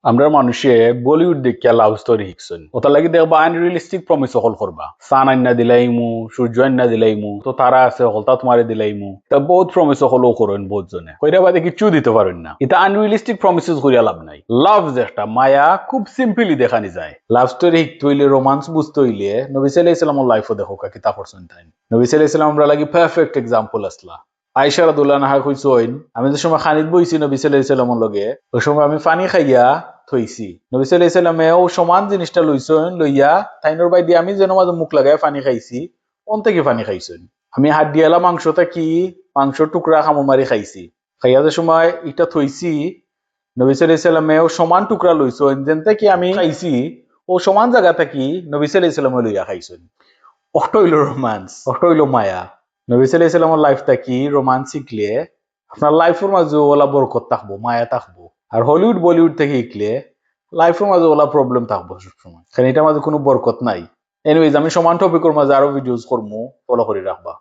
আমরা মানুষে বলিউড দেখিয়া লাভ স্টোরি শিখছেন ওটা লাগি দেখবা আনরিয়েলিস্টিক প্রমিস সকল করবা সান আন্না দিলাইমু সূর্য আন্না দিলাইমু তো তারা আছে হলতা তোমারে দিলাইমু তা বহুত প্রমিস সকলও করেন বহুত জনে কইরা বাদে কিচ্ছু দিতে পারেন না এটা আনরিয়েলিস্টিক প্রমিসেস করিয়া লাভ নাই লাভ যে একটা মায়া খুব সিম্পলি দেখানি যায় লাভ স্টোরি শিখতে হইলে রোমান্স বুঝতে হইলে নবী সাল্লাল্লাহু আলাইহি ওয়াসাল্লামের লাইফও দেখো কিতা করছেন তাই নবী সাল্লাল্লাহু আলাইহি ওয়াসাল্লাম আমরা লাগি পারফেক্ট এক্সাম্পল আসলা আয়েশা রাদিয়াল্লাহু আনহা কইছেন আমি যে সময় খানিত বইছি নবী সাল্লাল্লাহু আলাইহি ওয়াসাল্লামের লগে ওই সময় আমি পানি খাইয়া থইছি নবী সাল্লাল্লাহু আলাইহি ওয়াসাল্লামে ও সমান জিনিসটা লইছেন লইয়া তাইনোর বাই দিয়ে আমি যেন মাঝে মুখ লাগায় পানি খাইছি অন থেকে পানি খাইছেন আমি হাত দিয়ালা মাংসটা কি মাংস টুকরা খামো মারি খাইছি খাইয়া যে সময় এটা থইছি নবী সাল্লাল্লাহু আলাইহি ওয়াসাল্লামে ও সমান টুকরা লইছেন যেন থেকে আমি খাইছি ও সমান জায়গা থেকে নবী সাল্লাল্লাহু আলাইহি ওয়াসাল্লামে লইয়া খাইছেন অটো হইল রোমান্স অটো হইল মায়া নবী সাল্লাল্লাহু আলাইহি ওয়াসাল্লামের লাইফটা কি রোমান্স শিখলে আপনার লাইফের মাঝে ওলা বরকত থাকবো মায়া থাকবো আর হলিউড বলিউড থেকে শিখলে লাইফের মাঝে ওলা প্রবলেম থাকবো সবসময় কারণ এটার মাঝে কোনো বরকত নাই এনিওয়েজ আমি সমান টপিকের মাঝে আরো ভিডিওস করবো ফলো করে রাখবা